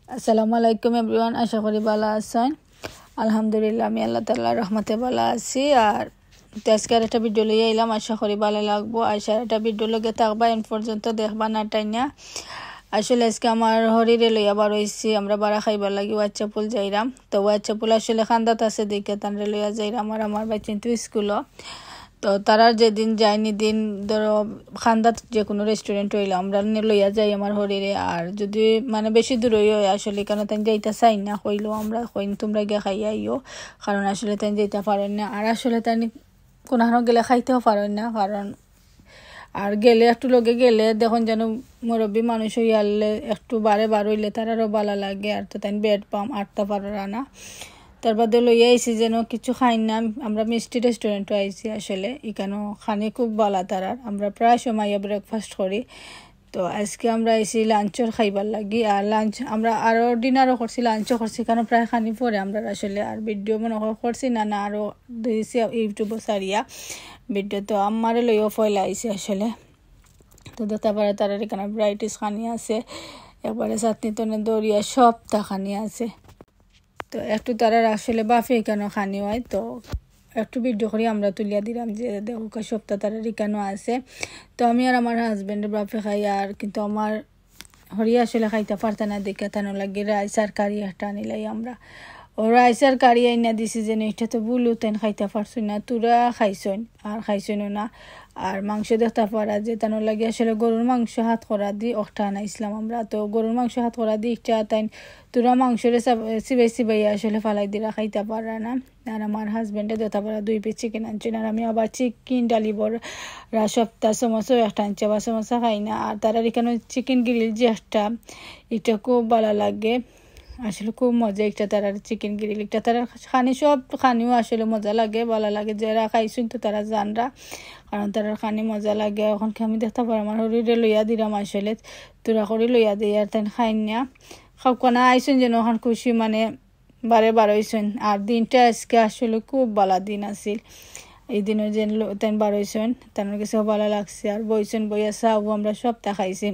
আসসালামু আলাইকুম এভরিওয়ান, আশা করি ভালো আছেন। আলহামদুলিল্লাহ আমি আল্লাহ তাআলার রহমতে ভালো আছি। আর আজকের একটা ভিডিও লইয়া এলাম, আশা করি ভালো লাগবো। আশা একটা ভিডিও লগে থাকবা, এন পর্যন্ত দেখবা না টাইনা। আসলে আজকে আমার হরিরে লইয়া বার হইছি, আমরা বাড়া খাইবার লাগি ওয়াচ্চাপুল যাইরাম। তো ওয়াচ্চাপুল আসলে খান্দাত আছে দেখে তানরে লইয়া যাইরাম। আর আমার বাচ্চা কিন্তু স্কুলও, তো তারার যেদিন যায়নি দিন ধরো খান্দাত যে কোনো রেস্টুরেন্ট হইলে আমরা লইয়া যাই আমার হরিরে। আর যদি মানে বেশি দূর হয় আসলে কেন তাই যাইতে চাই না, হইলেও আমরা হইন তোমরা গিয়ে খাইয়া আইও, কারণ আসলে তাই যাইতে পারেন না। আর আসলে তাই কোনো গেলে খাইতেও পারেন না, কারণ আর গেলে একটু লগে গেলে দেখুন যেন মুরব্বী মানুষ হইয়ালে একটু বারে বার হইলে তারারও ভালো লাগে। আর তো তাই বেড পাম আটটা পারা না, তার বাদে লইয়া আইসি যেন কিছু খাই না। আমরা মিষ্টি রেস্টুরেন্টও আইসি, আসলে এখানেও খানি খুব ভালো তারার। আমরা প্রায় সময় ব্রেকফাস্ট করি। তো আজকে আমরা আইসি লাঞ্চর খাইবার লাগি। আর লাঞ্চ আমরা আরও ডিনারও করছি, লাঞ্চও করছি, কারণ প্রায় খানি পরে আমরা আসলে আর ভিডিও মনে করছি না আরও দিয়েছি ইউটিউবও সারিয়া ভিডিও। তো আমারে লইও ফয়লা আইসি আসলে। তো তারপরে তারার এখানে ব্রাইটিস খানি আছে, একবারে চাটনি তনে দরিয়া সবটা খানি আছে। তো একটু তারার আসলে বাফে কেন খানি হয়, তো একটু ভিডিও করে আমরা তুলিয়া দিলাম যে দেখো সপ্তাহ তারা রিকানো আছে। তো আমি আর আমার হাজব্যান্ডের বাপে খাই, আর কিন্তু আমার হরিয়া আসলে খাইতে পারতা না দেখে তানো লাগে রাইস আর কারি একটা আনিলাই আমরা। ও রাইস আর কারি আইনা দিছি যেন এটা তো বুলু তেন খাইতে পারছই না, তোরা খাইছন আর খাইছনও না। আর মাংস দেখতে পারা যে তানো লাগে আসলে গরুর মাংস হাত করা দি অটা আনাইছিলাম আমরা। তো গরুর মাংস হাত করা দি একটা তাই তোরা মাংসরে সিবাই সিবাইয়া আসলে ফালাই দিরা খাইতে পারা না। আর আমার হাজব্যান্ডে দেখতে পারা 2 পিস চিকেন আনছেন, আর আমি আবার চিকেন ডালিবর সপ্তাহ সমোসা একটা আনছে, আবার সমোসা খাই না। আর তারা এখানে চিকেন গ্রিল যে একটা, এটা খুব ভালো লাগে, আসলে খুব মজা একটা তারা চিকেন গ্রিল একটা তারা খানি সব খানিও আসলে মজা লাগে, ভালো লাগে। যারা খাইছুন তো তারা জানরা, কারণ তারা খানি মজা লাগে। এখন আমি দেখতে পারো আমার হরিরে লইয়া দিলাম আসলে, তোরা করে লইয়া দিই আর তাই খাই না খাওয়া আইসুন যেন ওখান খুশি মানে বারে বার হইসুন। আর দিনটা আজকে আসলে খুব ভালো দিন আছিল, এই দিনও যেন তাই বার হইসুন, তার কাছে ভালো লাগছে। আর বইসুন বইয়া চাও আমরা সবটা খাইছি,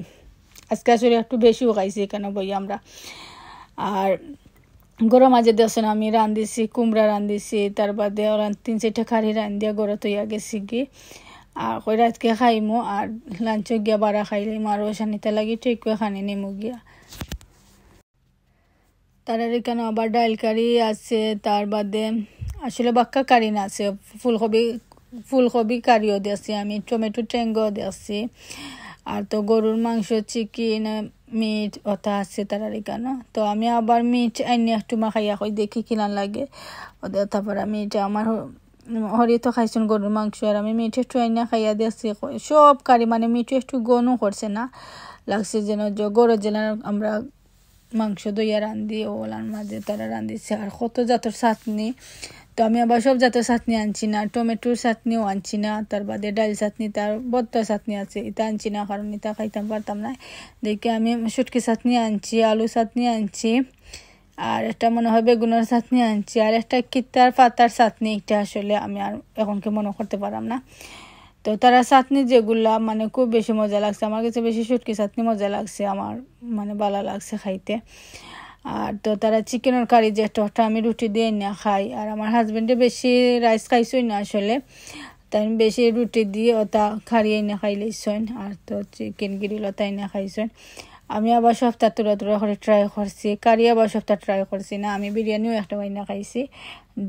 আজকে আসলে একটু বেশিও খাইছি এখানে বই আমরা। আর গরম মাঝে দেখছেন আমি রান্ধিছি কুমড়া রান্ধিছি, তার বাদে ওরা 3-4টা কারি রান্ধিয়া গরম তৈয়া গেছি কি। আর কই রাতকে খাইমো আর লাঞ্চও গিয়া বাড়া খাইলাম, আরও শানিতে লাগি ঠিক করে খানি নিমু গিয়া। তার এখানে আবার ডাইল কারি আছে, তার বাদে আসলে বাক্কা কারি না আছে, ফুলকপি কারিও দিয়েছি আমি, টমেটো ট্যাঙ্গও দিয়েছি। আর তো গরুর মাংস চিকেন মিট ওটা আছে তারা এখানে। তো আমি আবার মিট আইনি একটু মাখাইয়া কই দেখি কিনা লাগে ওদের। তারপর আমি এটা আমার হরি তো খাইছেন গরুর মাংস, আর আমি মিট একটু আইনা খাইয়া দিয়েছি সব কারি, মানে মিট একটু গনও করছে না, লাগছে যেন গরুর যেন আমরা মাংস দইয়া রান্ধি ওলার মাঝে তারা রান্ধিছে। আর কত জাতের চাটনি, তো আমি আবার সব জাতের চাটনি আনছি না, টমেটোর চাটনিও আনছি না, তার বাদে ডাল চাটনি তার বত্তা চাটনি আছে এটা আনছি না, কারণ এটা খাইতাম পারতাম না দেখে। আমি শুটকি চাটনি আনছি, আলু চাটনি আনছি, আর একটা মনে হয় বেগুনের চাটনি আনছি, আর একটা কিতার পাতার চাটনি, এটা আসলে আমি আর এখনকে মনে করতে পারলাম না। তো তারা চাটনি যেগুলা মানে খুব বেশি মজা লাগছে আমার কাছে, বেশি শুটকি চাটনি মজা লাগছে আমার, মানে ভালো লাগছে খাইতে। আর তো তারা চিকেনের কারি যে একটা আমি রুটি দিয়ে না খাই, আর আমার হাজব্যান্ডে বেশি রাইস খাইছই না আসলে, তাই বেশি রুটি দিয়ে ওটা খারিয়ে না খাইলেইছন। আর তো চিকেন গ্রিল ওটাই না খাইছন। আমি আবার সপ্তাহ তোরা করে ট্রাই করছি কারি, আবার সপ্তাহ ট্রাই করছি না। আমি বিরিয়ানিও একটা বাইনা খাইছি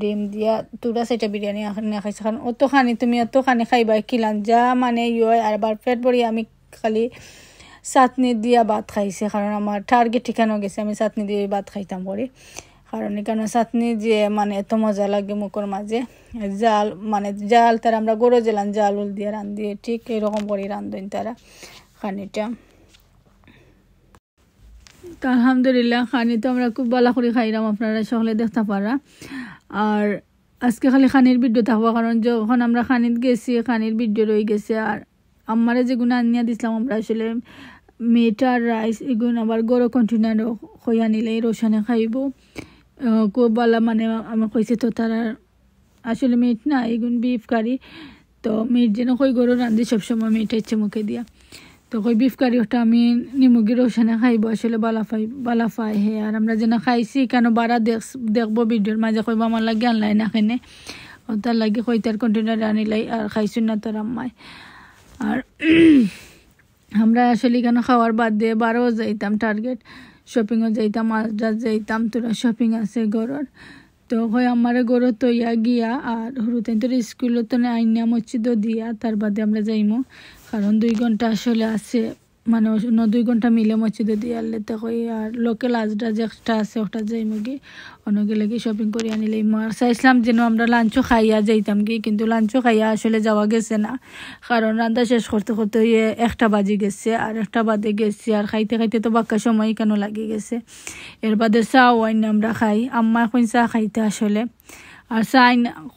ডিম দিয়া, তোরা সেটা বিরিয়ানি না খাইছি, কারণ অত খানি তুমি অত খানি খাইবা কিলান যা মানে ইয়ে। আর আবার পেট ভরি আমি খালি চাটনি দিয়া ভাত খাইছি, কারণ আমার টার্গেট ঠিকানো গেছে আমি চাটনি দিয়ে ভাত খাইতাম করি, কারণ এখানে চাটনি যে মানে এত মজা লাগে মুখের মাঝে। জাল মানে জাল তারা আমরা গরু জেলান জাল উল দিয়ে রান্ধি, ঠিক এরকম করে রান্ধেন তারা খানিটা। তো আলহামদুলিল্লাহ খানি তো আমরা খুব ভালো করে খাইলাম, আপনারা সকলে দেখতে পারা। আর আজকে খালি খানির ভিডিও থাকবো, কারণ যখন আমরা খানিত গেছি খানির ভিডিও রয়ে গেছে। আর আমারে যেগুলো আনিয়া দিছিলাম আমরা আসলে মিট আর রাইস এগুলো আবার গরু কন্টেনারও খইয়া নিলে রোশানে খাইব খুব ভালো, মানে আমার কইছে তো তারা আসলে মিট না এগুলো বিফ কারি, তো মিট যেন কই গরু রান্ধি সবসময় মিট ইচ্ছে মুখে দিয়া। তো কই বিফ কারি ওটা আমি নিমুগি রোশনে খাইব আসলে বালা পাই হে আর আমরা যেন খাইছি কেন বারা দেখবো ভিডিওর মাঝে কইব আমার লাগে আনলাই না খেনে ওটার লাগে কইতার কন্টেনার আনিলাই আর খাইছুন না তোর আম্মাই আর আমরা আসলে কেন খাওয়ার বাদ দিয়ে বারও যাইতাম টার্গেট শপিংও যাইতাম আজরাত যাইতাম তোরা শপিং আছে গরর তো হয় আমার গরো তো গিয়া আর হরুতেন তোর স্কুলও তো আইনা মসজিদও দিয়া তার বাদে আমরা যাইমো কারণ 2 ঘন্টা আসলে আছে মানে 2 ঘন্টা মিলে মসজিদও দিয়ে আনলে তো কই আর লোকাল আজরা যে একটা আছে ওটা যাইমো কি অনেকে লাগে শপিং করে আনিলে আর চাইছিলাম যেন আমরা লাঞ্চও খাইয়া যাইতাম কি কিন্তু লাঞ্চও খাইয়া আসলে যাওয়া গেছে না কারণ রান্না শেষ করতে করতে 1টা বাজে গেছে আর 1টা বাদে গেছি আর খাইতে খাইতে তো বাক্কা সময় কেন লাগে গেছে এর বাদে চা ওয়াইন আমরা খাই আম্মা কোন চা খাইতে আসলে আর চা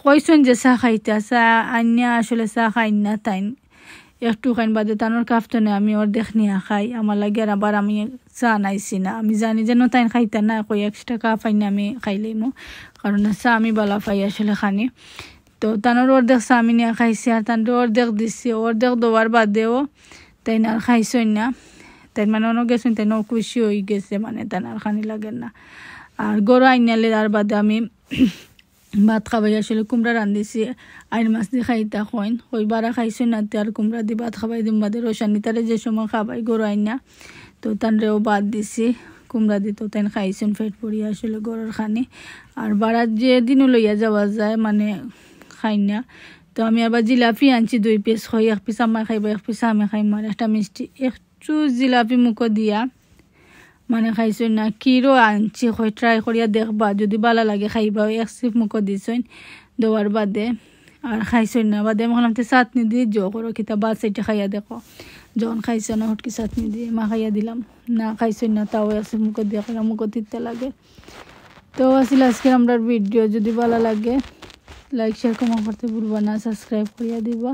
কইছেন যে চা খাইতে চা আইনা আসলে চা খাই না তাই একটু খাইন বাদে তানোর কাফটনে আমি অর্ধেক নিয়ে খাই আমার লাগে আবার আমি চা নাইছি না আমি জানি যেন তাই খাইতে না কই এক্সট্রা কাপ আইন আমি খাইলেইমো কারণ চা আমি বালা পাই আসলে খানি তো তানোর অর্ধেক চা আমি নিয়ে খাইছি আর তানোর অর্ধেক দিছি অর্ধেক দেওয়ার বাদেও তাই না খাইছই না তাই মানে অন্য গেছেন তাই খুশি হয়ে গেছে মানে তানার খানি লাগে না আর গরু আইনালে আর বাদে আমি ভাত খাবাই আসলে কুমড়া রান্ধিছি আইন মাছ দিয়ে খাইতা খইন কই বারা খাইছো না আর কুমড়া দিয়ে ভাত খাবাই দিম বাদে রোশানি তারে যে সময় খাবাই গরু আইনা তো তানরেও বাদ দিছি কুমড়া দিত তাই খাইছেন ফেট পড়ি আসলে গরুর খানি আর বারাত যে দিনও লইয়া যাওয়া যায় মানে খাই না তো আমি আবার জিলাপি আনছি 2 পিস হয় 1 পিস আমার খাইব 1 পিস আমি খাইম আর একটা মিষ্টি একটু জিলাপি মুখো দিয়া মানে খাইছই না কিরো আনছি হয় ট্রাই করিয়া দেখবা যদি ভালো লাগে খাইবা 1 সিপ মুখো দিছইন দেওয়ার বাদে আর খাইছই না বাদে আমি বললাম চাটনি দিয়ে জো করো কিতা বাদ সাইডে খাইয়া দেখো যখন খাইছ না হটকি চাটনি দিয়ে মা খাইয়া দিলাম না খাইছই না তাও 1 সিপ মুখো দিয়ে খেলাম মুখো দিতে লাগে তো আসলে আজকে আমরা ভিডিও যদি ভালো লাগে লাইক শেয়ার কমেন্ট করতে ভুলবা না সাবস্ক্রাইব করিয়া দিবা।